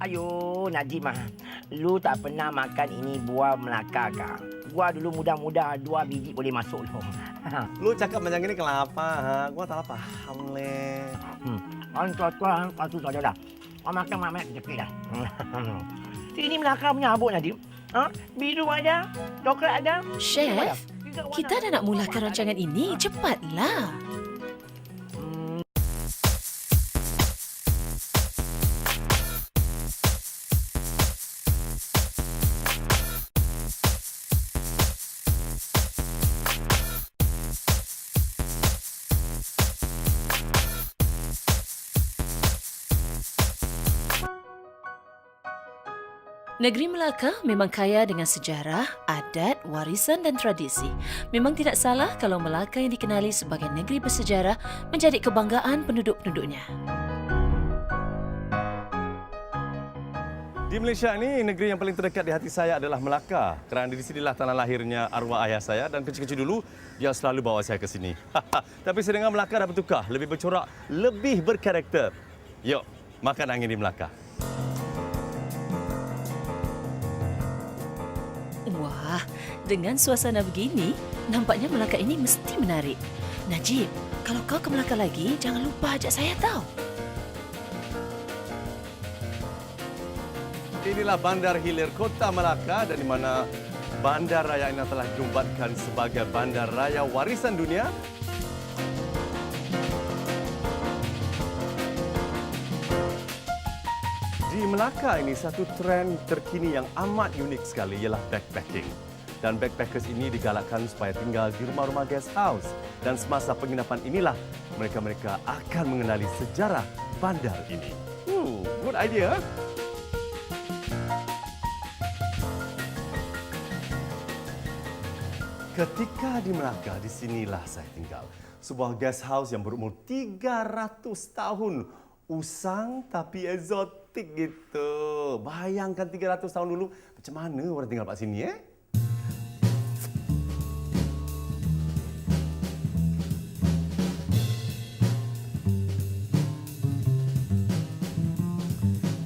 Ayo, Najib mah. Lu tak pernah makan ini buah Melaka kah? Buah dulu muda-muda, 2 biji boleh masuk lu. Lu cakap macam ini kenapa? Ha? Gua tak paham leh. Tuan, tu saja dah. Makan mamak kecil dah. Ini Melaka punya abuk, Najib. Ha? Biru ada, coklat ada. Chef, kita dah nak mulakan rancangan ini. Cepatlah. Negeri Melaka memang kaya dengan sejarah, adat, warisan dan tradisi. Memang tidak salah kalau Melaka yang dikenali sebagai negeri bersejarah menjadi kebanggaan penduduk-penduduknya. Di Malaysia ni, negeri yang paling terdekat di hati saya adalah Melaka. Kerana di sinilah tanah lahirnya arwah ayah saya dan kecil-kecil dulu dia selalu bawa saya ke sini. Tapi saya dengar Melaka dah bertukar, lebih bercorak, lebih berkarakter. Yuk, makan angin di Melaka. Wah, dengan suasana begini, nampaknya Melaka ini mesti menarik. Najib, kalau kau ke Melaka lagi, jangan lupa ajak saya tahu. Inilah Bandar Hilir Kota Melaka dan di mana bandar raya ini telah dinobatkan sebagai bandar raya warisan dunia. Di Melaka ini satu trend terkini yang amat unik sekali ialah backpacking. Dan backpackers ini digalakkan supaya tinggal di rumah-rumah guest house. Dan semasa penginapan inilah mereka-mereka akan mengenali sejarah bandar ini. Good idea. Ketika di Melaka, di sinilah saya tinggal. Sebuah guest house yang berumur 300 tahun. Usang tapi eksotik gitu. Bayangkan 300 tahun dulu, macam mana orang tinggal kat sini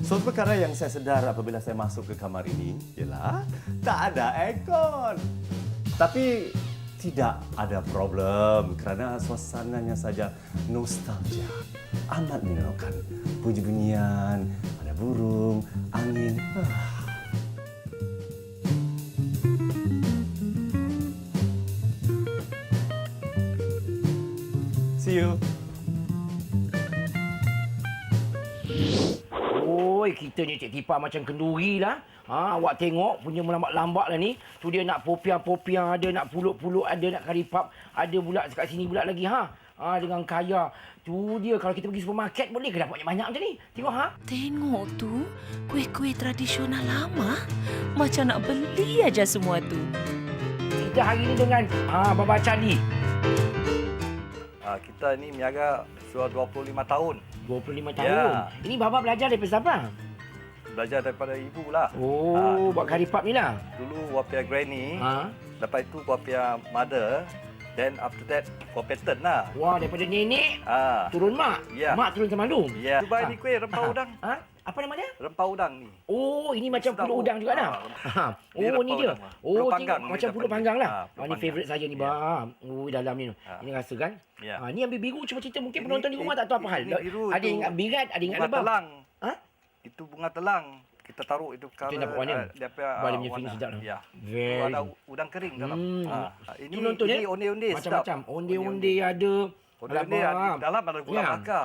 Suatu perkara yang saya sedar apabila saya masuk ke kamar ini ialah tak ada aircon. Tapi tidak ada problem kerana suasananya saja nostalgia. Amat menyenangkan. Bunyi-bunyian, ada burung, angin. See you. Oi, kita ni Cik Tipa macam kenduri lah. Awak tengok punya melambat-lambat lah ni. Tu dia nak popiah-popiah ada, nak pulut-pulut ada, nak karipap ada pula dekat sini pula lagi. Dengan kaya. Tu dia kalau kita pergi supermarket boleh ke dapat banyak macam ni? Tengok Tengok tu, kuih-kuih tradisional lama. Macam nak beli aja semua tu. Kita hari ni dengan Baba Charlie. Kita ni meniaga sudah 25 tahun. 25 tahun. Ya. Ini Baba belajar daripada siapa? Belajar daripada ibu lah. Buat karipap ni lah. Dulu wapia granny. Lepas itu wapia mother. Then after that pattern lah. Wah, daripada nenek turun mak. Ya. Mak turun semaklum. Ya. Dubai ni kuih rempah udang. Apa nama dia? Rempah udang ni. Ini macam pulut udang juga dah. Ni dia. Pulut panggang. Macam pulut panggang lah. Pulut Ni favourite saya ni, bang. Dalam ni. Ini rasa kan? Ya. Ni ambil biru cuba cerita mungkin penonton di rumah tak tahu apa hal. Ada ingat birat, ada ingat bunga lebam. telang. Itu bunga telang. Kita taruh itu Kita dapat warna. dia punya Warna punya sedap dah. Ya. Very. Ada udang kering dalam. Ini penonton ini onde-onde macam-macam. Onde-onde ada. Onde-onde dalam ada gula melaka.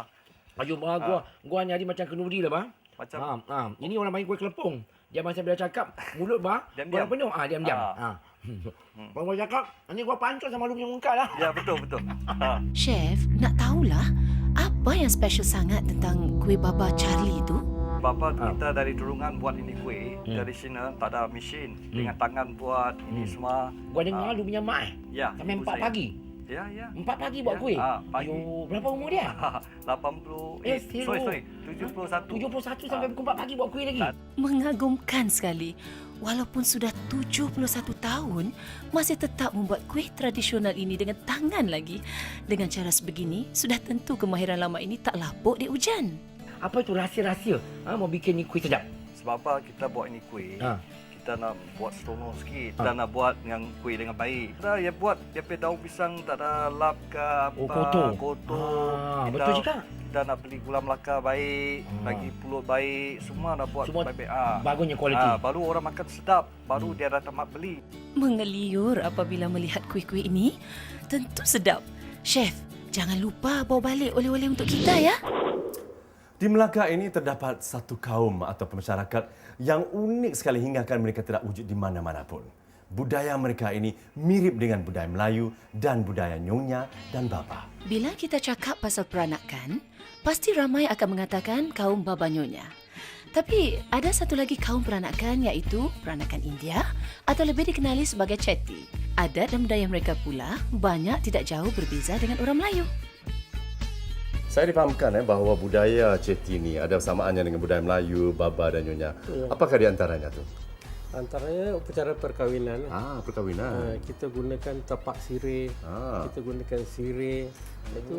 Ayo bang, gua nyari macam kenduri lah bang. Macam ini orang main kuih kelepong. Dia masa bila cakap mulut bang, diam-diam. penuh. Diam-diam. Bang gua cakap, ni gua pancung sama lu punya muka lah. Ya, betul. Chef, nak tahulah apa yang special sangat tentang kuih Baba Charlie itu? Bapa kita dari Turungan buat ini kuih tradisional, tak ada mesin, dengan tangan buat ini semua. Gua dengar lu punya mak Ya. sampai ibu 4 saya. pagi. Ya. 4 pagi buat kuih. Pagi. Ayo, berapa umur dia? 71 sampai pukul 4 pagi buat kuih lagi. Mengagumkan sekali. Walaupun sudah 71 tahun, masih tetap membuat kuih tradisional ini dengan tangan lagi. Dengan cara sebegini, sudah tentu kemahiran lama ini tak lapuk di hujan. Apa itu rahsia-rahsia mau bikin ni kuih sedap? sebab apa kita buat ini kuih. Kita nak buat seronok sikit. Kita nak buat dengan kuih dengan baik. Kita buat dia punya daun pisang tak ada lap ke apa. Kotor. Betul juga. Kita nak beli gula Melaka baik, bagi pulut baik, semua nak buat baik-baik. Bagusnya kualiti. Baru orang makan sedap, baru dia datang mak beli. Mengeliur apabila melihat kuih-kuih ini. Tentu sedap. Chef, jangan lupa bawa balik oleh-oleh untuk kita ya. Di Melaka ini terdapat satu kaum atau masyarakat yang unik sekali hingga kan mereka tidak wujud di mana-mana pun. Budaya mereka ini mirip dengan budaya Melayu dan budaya Nyonya dan Baba. Bila kita cakap pasal peranakan, pasti ramai akan mengatakan kaum Baba Nyonya. Tapi ada satu lagi kaum peranakan iaitu peranakan India atau lebih dikenali sebagai Chetty. Adat dan budaya mereka pula banyak tidak jauh berbeza dengan orang Melayu. Saya difahamkan bahawa budaya Chetty ini ada samaannya dengan budaya Melayu, Baba dan Nyonya. Apakah di antaranya tu? Antaranya upacara perkahwinan. Perkahwinan. Kita gunakan tapak sirih, kita gunakan sirih. Itu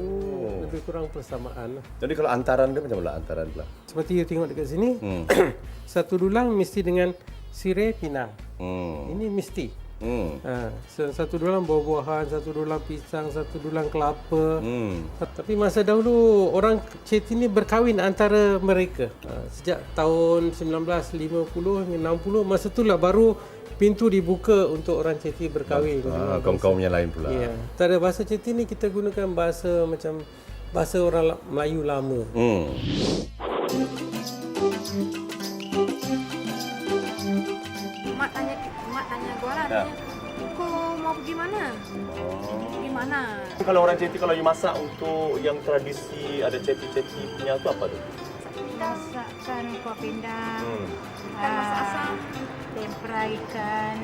lebih kurang persamaan. Jadi kalau antaran dia macam mana antaran pula? Seperti you tengok dekat sini, satu dulang mesti dengan sirih pinang. Ini mesti. Satu dulang buah-buahan, satu dulang pisang, satu dulang kelapa. Tapi masa dahulu orang Chetty ni berkahwin antara mereka. Sejak tahun 1950 hingga 60, masa itulah baru pintu dibuka untuk orang Chetty berkahwin. Kaum-kaum yang lain pula. Ya. Antara bahasa Chetty ni kita gunakan bahasa macam bahasa orang Melayu lama. Mak tanya gua lah, tanya, kau mau pergi mana? Pergi mana? Kalau orang Chetty, kalau you masak untuk yang tradisi ada Chetty punya tu apa tu? Masakkan kuah pindang, ikan masak asam, tempera ikan.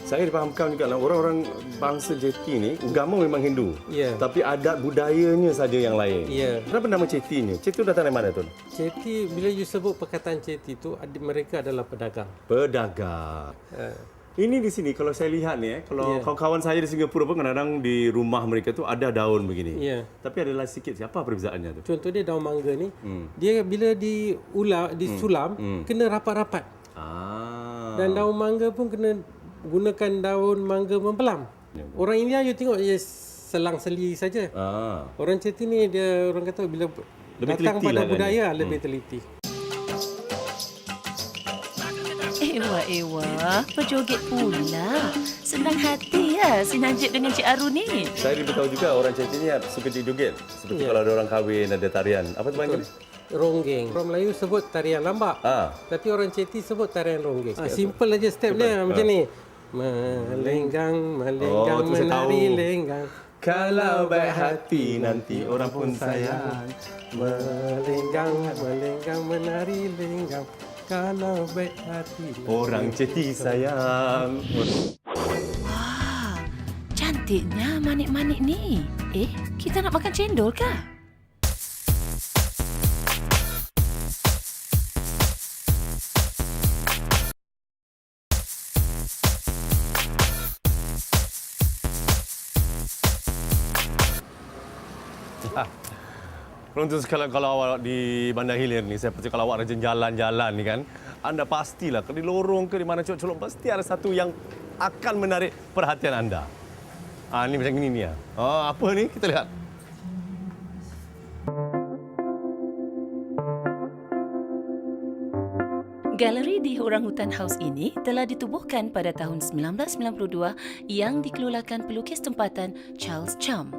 Saya difahamkan juga lah orang-orang bangsa Chetty ni agama memang Hindu. Ya. Tapi adat budayanya saja yang lain. Ya. Kenapa nama Chetty ni? Chetty tu datang dari mana tu? Chetty, bila you sebut perkataan Chetty tu, mereka adalah pedagang. Pedagang. Ini di sini kalau saya lihat ni kalau kawan-kawan saya di Singapura pun kadang-kadang di rumah mereka tu ada daun begini. Ya. Tapi adalah sikit siapa perbezaannya tu? Contoh dia daun mangga ni, dia bila disulam kena rapat-rapat. Dan daun mangga pun kena gunakan daun mangga mempelam. Orang India you tengok dia selang-seli saja. Orang Chetty ni dia orang kata bila Lebih datang teliti pada lah kan budaya dia. lebih teliti. Ewa, berjoget pula. Senang hati ya si Najib dengan Cik Arun ni. Saya diberitahu juga orang Chetty ni suka joget. Seperti kalau ada orang kahwin ada tarian. Apa tu panggil? Ronggeng. Orang Melayu sebut tarian lambak. Tapi orang Chetty sebut tarian ronggeng. Simple aja step dia macam ni. Melenggang, melenggang, tu saya menari tahu. lenggang. Kalau baik hati nanti orang pun sayang. Melenggang, melenggang, menari lenggang. Kalau baik hati Orang Chetty sayang. Wah, cantiknya manik-manik ni. Kita nak makan cendol kah? Untuk sekali kalau awak di Bandar Hilir ni, saya percaya kalau awak rajin jalan-jalan ni kan, anda pastilah di lorong ke di mana colok-colok pasti ada satu yang akan menarik perhatian anda. Ni macam ini ni ya. Apa ni? Kita lihat. Galeri di Orangutan House ini telah ditubuhkan pada tahun 1992 yang dikelolakan pelukis tempatan Charles Cham.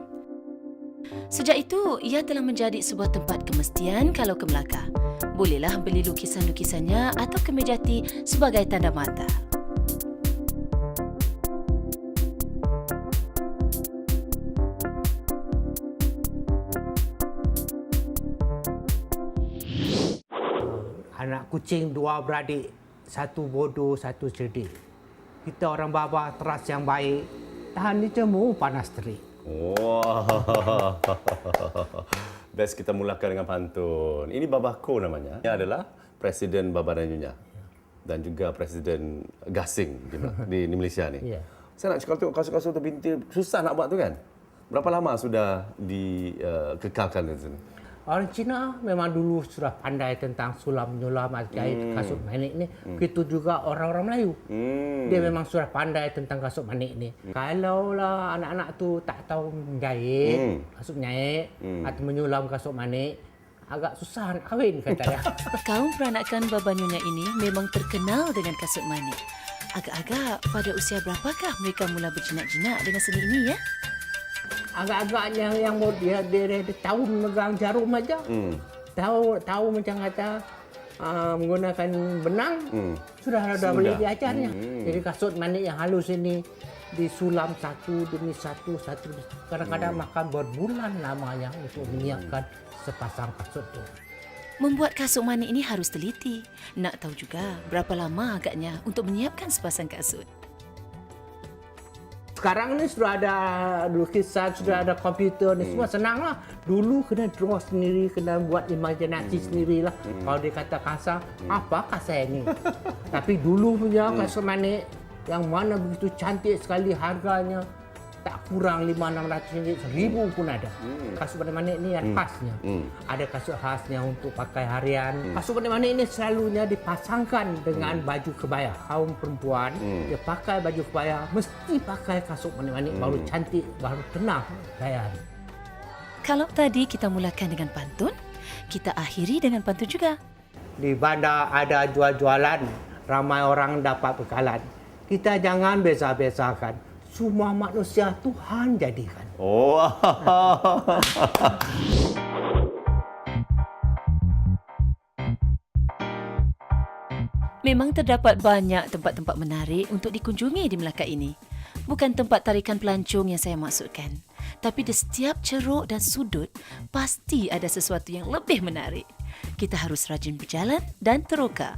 Sejak itu, ia telah menjadi sebuah tempat kemestian kalau ke Melaka. Bolehlah beli lukisan-lukisannya atau kemejati sebagai tanda mata. Anak kucing dua beradik, satu bodoh, satu cerdik. Kita orang Baba teras yang baik, tahan dicemu panas terik. Best kita mulakan dengan pantun. Ini Baba Ko namanya. Ini adalah Presiden Baba dan Nyonya dan juga Presiden Gasing di Malaysia ni. Ya. Saya nak cakap tu kasut-kasut tu binti susah nak buat tu kan? Berapa lama sudah dikekalkan di sini? Orang Cina memang dulu sudah pandai tentang sulam menyulam jahit kasut manik ni. Begitu juga orang-orang Melayu. Dia memang sudah pandai tentang kasut manik ni. Kalaulah anak-anak tu tak tahu menjahit kasut manik atau menyulam kasut manik, agak susah nak kahwin katanya. Kaum peranakan Baba Nyonya ini memang terkenal dengan kasut manik. Agak-agak pada usia berapakah mereka mula berjinak-jinak dengan seni ini ya? Agak-agaknya yang dia tahu memegang jarum aja. Tahu macam kata menggunakan benang. Sudah boleh diajarnya. Jadi kasut manik yang halus ini disulam satu demi satu. Kadang-kadang makan berbulan lamanya untuk menyiapkan sepasang kasut itu. Membuat kasut manik ini harus teliti. Nak tahu juga berapa lama agaknya untuk menyiapkan sepasang kasut. Sekarang ni sudah ada lukisan, sudah ada komputer ni semua senanglah. Dulu kena draw sendiri, kena buat imajinasi sendirilah. Kalau dia kata kasar, apa kasar ini? Tapi dulu punya kasut manik yang mana begitu cantik sekali harganya. Tak kurang 500-600 ringgit, 1,000 pun ada. Kasut manik ni yang khasnya. Ada kasut khasnya untuk pakai harian. Kasut manik ni selalunya dipasangkan dengan baju kebaya. Kaum perempuan, dia pakai baju kebaya, mesti pakai kasut manik baru cantik, baru tenang gaya. Kalau tadi kita mulakan dengan pantun, kita akhiri dengan pantun juga. Di bandar ada jual-jualan, ramai orang dapat bekalan. Kita jangan beza-bezakan. Semua manusia Tuhan jadikan. Oh. Memang terdapat banyak tempat-tempat menarik untuk dikunjungi di Melaka ini. Bukan tempat tarikan pelancong yang saya maksudkan. Tapi di setiap ceruk dan sudut, pasti ada sesuatu yang lebih menarik. Kita harus rajin berjalan dan teroka.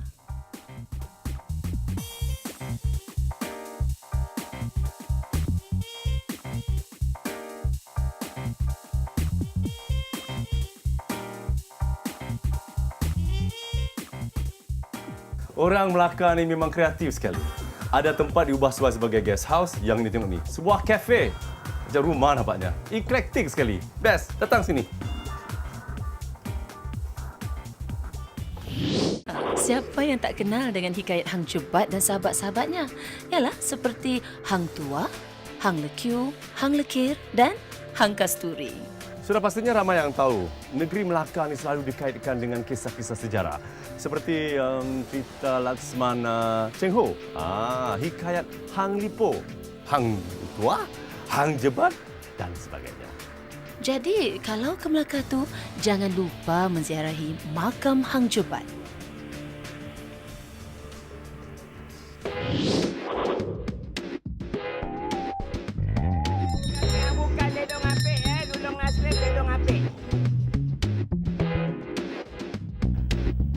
Orang Melaka ni memang kreatif sekali. Ada tempat diubah sebagai guest house yang ini tengok ni. Sebuah kafe. Macam rumah nampaknya. Eklektik sekali. Best. Datang sini. Siapa yang tak kenal dengan hikayat Hang Jebat dan sahabat-sahabatnya? Ialah seperti Hang Tua, Hang Lekiu, Hang Lekir dan Hang Kasturi. Sudah pastinya ramai yang tahu, negeri Melaka ni selalu dikaitkan dengan kisah-kisah sejarah. Seperti cerita Laksmana Cheng Ho, hikayat Hang Lipo, Hang Tua, Hang Jebat dan sebagainya. Jadi, kalau ke Melaka tu, jangan lupa menziarahi makam Hang Jebat.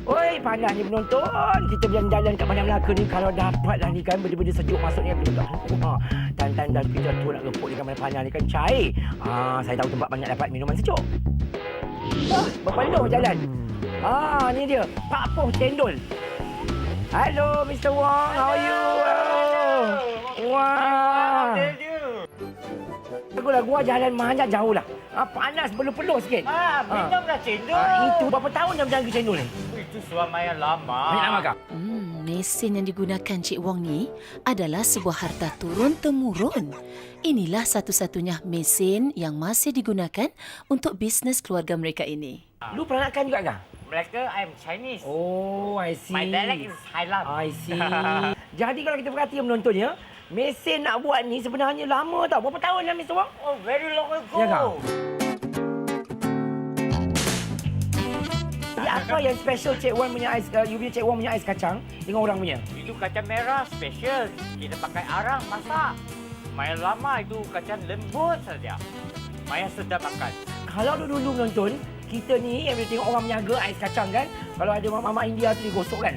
Oi, panas ni penonton. Kita berjalan-jalan kat Bandar Melaka ni, kalau dapatlah ni kan benda-benda sejuk masuk ni, kita tak tanda kita tu nak reput dengan mana panas ni kan cair. Saya tahu tempat banyak dapat minuman sejuk. Berpeluh jalan. Ni dia. Pak Poh Cendol. Hello, Mr. Wong. How are you? Wah. Aku gua jalan mana jauh lah. Panas peluh-peluh sikit. Minumlah cendol. Itu berapa tahun dah berjalan ke cendol ni? Itu selama yang lama. Banyak lama kah? Mesin yang digunakan Cik Wong ni adalah sebuah harta turun-temurun. Inilah satu-satunya mesin yang masih digunakan untuk bisnes keluarga mereka ini. Lu peranakan juga kah? Mereka, I'm Chinese. Oh, I see. My dialect is Highland. I see. Jadi kalau kita perhati menonton ya, mesin nak buat ni sebenarnya lama tau. Berapa tahun dah Mr. Wong? Oh, very long ago. Ya kah? Jadi apa yang special Cik Wan punya ais, you punya Cik Wan punya ais kacang dengan orang punya? Itu kacang merah special. Kita pakai arang masak. Maya lama itu kacang lembut saja. Maya sedap makan. Kalau dulu menonton, kita ni yang tengok orang menyaga ais kacang kan, kalau ada mama India tu digosok kan,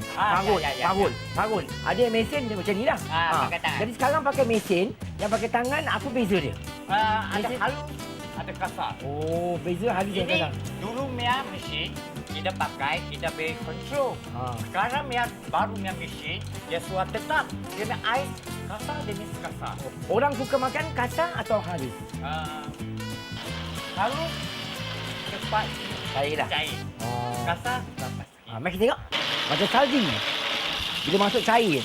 parun. Ada yang mesin dia macam ni lah. Pakai tangan. Jadi sekarang pakai mesin, yang pakai tangan, apa beza dia? Ada Mesin- halus, ada kasar. Oh, beza halus dan Ini kasar. dulu punya mesin kita pakai, kita beri control. Sekarang yang baru punya mesin, dia sudah tetap. Dia punya ais kasar, dia punya kasar. Orang suka makan kasar atau halus? Halus cepat Cair dah. Cair. Oh. Kasar, lepas. Mari kita tengok. Macam salji. Bila masuk cair.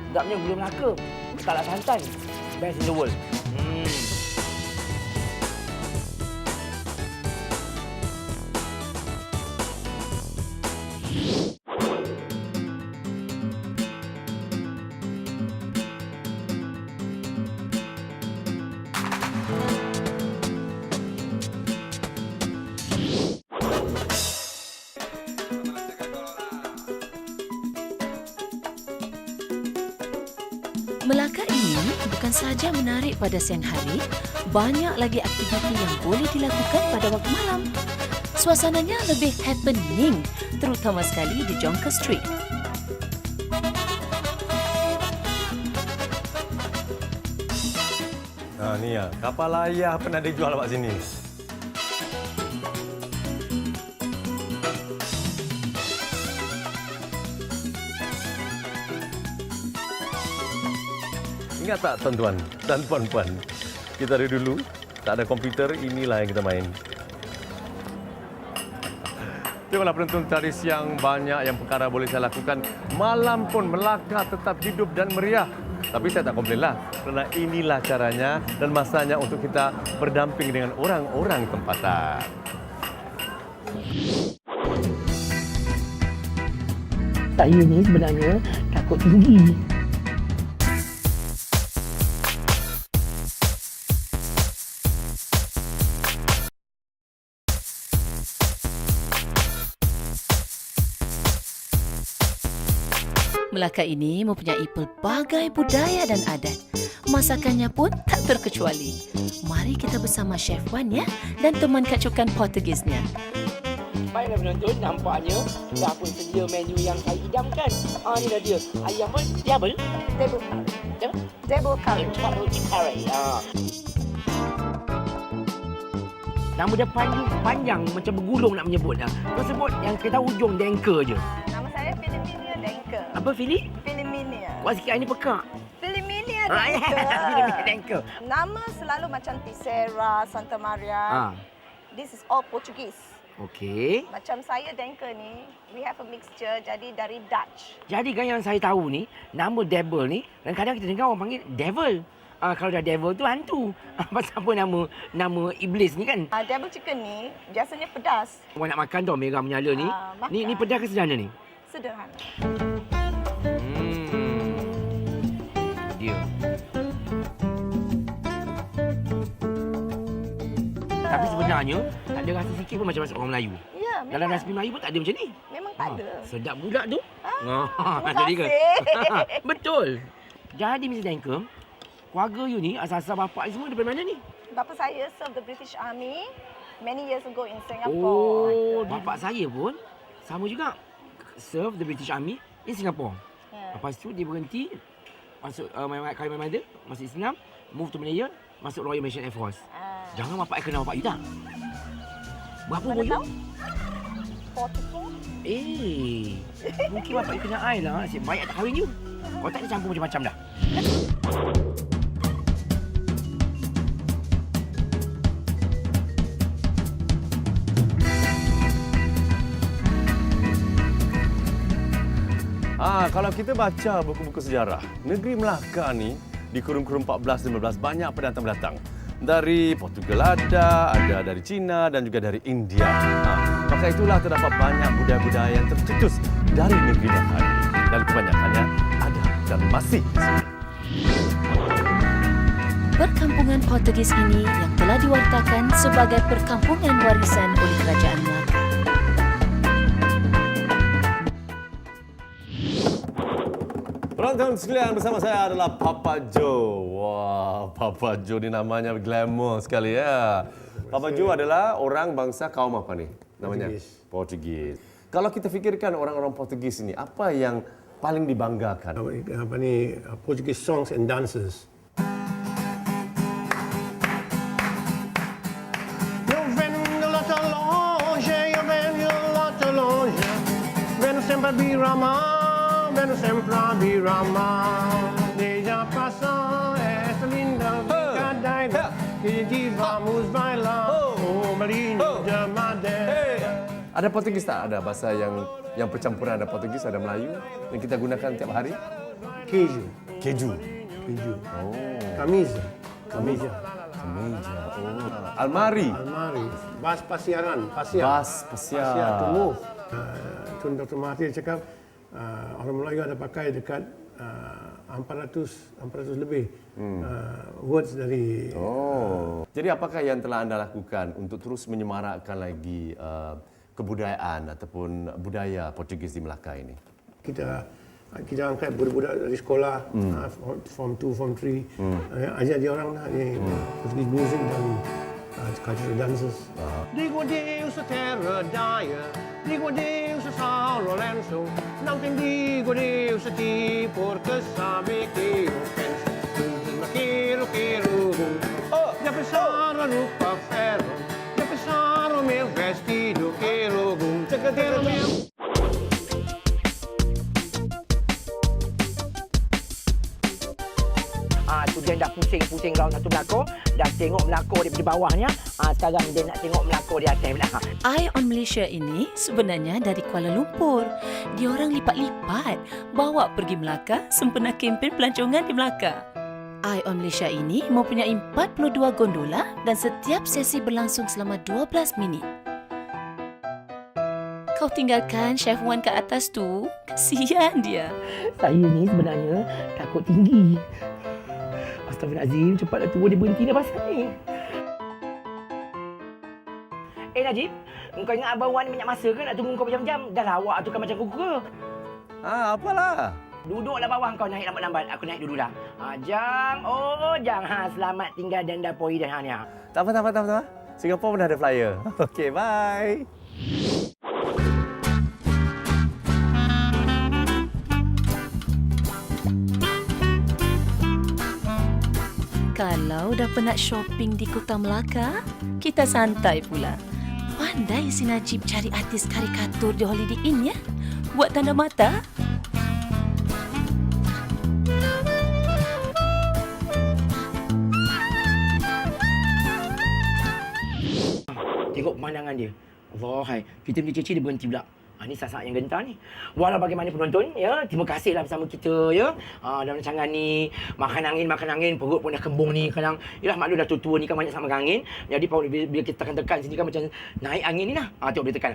Sedapnya gula Melaka. Tak nak santan. Best in the world. Melaka ini bukan sahaja menarik pada siang hari, banyak lagi aktiviti yang boleh dilakukan pada waktu malam. Suasananya lebih happening, terutama sekali di Jonker Street. Ni ya, kapal layar pernah dijual kat sini. Ingat tak tuan-tuan dan puan-puan? Kita dari dulu tak ada komputer, inilah yang kita main. Itulah penonton tadi siang, banyak yang perkara boleh saya lakukan. Malam pun Melaka tetap hidup dan meriah. Tapi saya tak komplain lah, kerana inilah caranya dan masanya untuk kita berdamping dengan orang-orang tempatan. Saya ni sebenarnya takut tinggi. Melaka ini mempunyai pelbagai budaya dan adat. Masakannya pun tak terkecuali. Mari kita bersama Chef Wan ya dan teman kacukan Portugisnya. Baiklah penonton, nampaknya dah pun sedia menu yang saya idamkan. Ni dah dia. Ayam pun double. Double curry. Double curry. Nama dia panjang macam bergulung nak menyebut. Kau sebut yang kita hujung Denker je. Nama saya Filiminia Denker. Apa Fili? Filiminia. Kuat sikit ini pekak. Filiminia Filiminia Denker. Denker. Nama selalu macam Tisera, Santa Maria. This is all Portuguese. Okey. Macam saya Denker ni, we have a mixture jadi dari Dutch. Jadi kan yang saya tahu ni, nama Devil ni, kadang-kadang kita dengar orang panggil Devil. Kalau dah Devil tu hantu. Pasal apa nama iblis ni kan? Devil chicken ni biasanya pedas. Orang nak makan tau merah menyala ni. Ni pedas ke sederhana ni? Sederhana. Dia. Tapi sebenarnya tak ada rasa sikit pun macam masak orang Melayu. Ya, memang. Dalam resipi Melayu pun tak ada macam ni. Memang tak ada. Sedap pula tu. Terima Jadi ke? kasih. Betul. Jadi Mr. Denker, keluarga you ni, asal-asal bapak you semua daripada mana ni? Bapa saya serve the British Army many years ago in Singapore. Oh, bapak saya pun sama juga. Serve the British Army in Singapore. Yeah. Lepas tu dia berhenti, masuk kali my mother, masuk Islam, move to Malaysia, masuk Royal Malaysian Air Force. Jangan bapak kenal bapak you tak? Berapa umur you? 44. Mungkin bapak you kenal I lah. Asyik banyak tak kahwin you. Kau tak ada campur macam-macam dah. Kalau kita baca buku-buku sejarah, negeri Melaka ni di kurun-kurun 14-15 banyak pendatang-pendatang. Dari Portugal ada dari China dan juga dari India. Maka itulah terdapat banyak budaya-budaya yang tercetus dari negeri Melaka ini. Dan kebanyakannya ada dan masih di sini. Perkampungan Portugis ini yang telah diwartakan sebagai perkampungan warisan oleh Kerajaan Melaka. Penonton sekalian, bersama saya adalah Papa Joe. Wah, Papa Joe ni namanya glamour sekali ya. Papa Joe adalah orang bangsa kaum apa ni? Namanya Portugis. Kalau kita fikirkan orang-orang Portugis ini, apa yang paling dibanggakan? Portuguese songs and dances. Sempre birama, deja passa esta linda vida. que vamos bailar. Oh, Marinho de Madeira. Ada Portugis tak? Ada bahasa yang percampuran, ada Portugis, ada Melayu yang kita gunakan tiap hari? Queijo. Keju. Queijo. Oh. Camisa. Kemeja. Oh. Almari. Almari. Bas pasiaran. Pasiar. Bas pasiar. Pasiar to move. Tun Dr. Mahathir cakap orang Melayu ada pakai dekat 400 lebih words dari. Oh. Jadi apakah yang telah anda lakukan untuk terus menyemarakkan lagi kebudayaan ataupun budaya Portugis di Melaka ini? Kita angkat budak-budak dari sekolah, form 2, form 3, ajar dia orang Portugis music dan cultural dances. Digo adeus a terra daia, digo adeus a São Lourenço, não tem digo adeus a ti, porque sabe que eu penso, quero, já pensaram no ferro, já pensaram meu vestido, quero meu. Tu dia dah pusing-pusing round satu belakang, dah tengok belakang daripada bawahnya. Sekarang dia nak tengok belakang di atas pula. Eye on Malaysia ini sebenarnya dari Kuala Lumpur. Diorang lipat-lipat bawa pergi Melaka sempena kempen pelancongan di Melaka. Eye on Malaysia ini mempunyai 42 gondola dan setiap sesi berlangsung selama 12 minit. Kau tinggalkan Chef Wan kat atas tu, kesian dia. Saya ni sebenarnya takut tinggi. Astaghfirullahalazim, cepatlah turun, dia berhenti dah pasal ni. Najib, kau ingat Abang Wan ni banyak masa ke nak tunggu kau berjam-jam? Dah lawak tu kan macam kuku ke? Apalah. Duduklah bawah kau naik lambat-lambat. Aku naik dulu dah. Jang. Jang. Selamat tinggal dan dah poi dah ni. Tak apa. Singapura pun dah ada flyer. Okey, bye. Kalau dah penat shopping di Kota Melaka, kita santai pula. Pandai si Najib cari artis karikatur di Holiday Inn ya. Buat tanda mata. Tengok pemandangan dia. Allah, kita punya cici dia berhenti pula. Ini saat-saat yang gentar ni. Walau bagaimana penonton, ya, terima kasihlah bersama kita, ya. Dalam rancangan ni, makan angin, perut pun dah kembung ni. Kadang, yalah maklum dah tua-tua ni kan banyak sama angin. Jadi, bila kita tekan-tekan sini kan macam naik angin ni lah. Tengok dia tekan.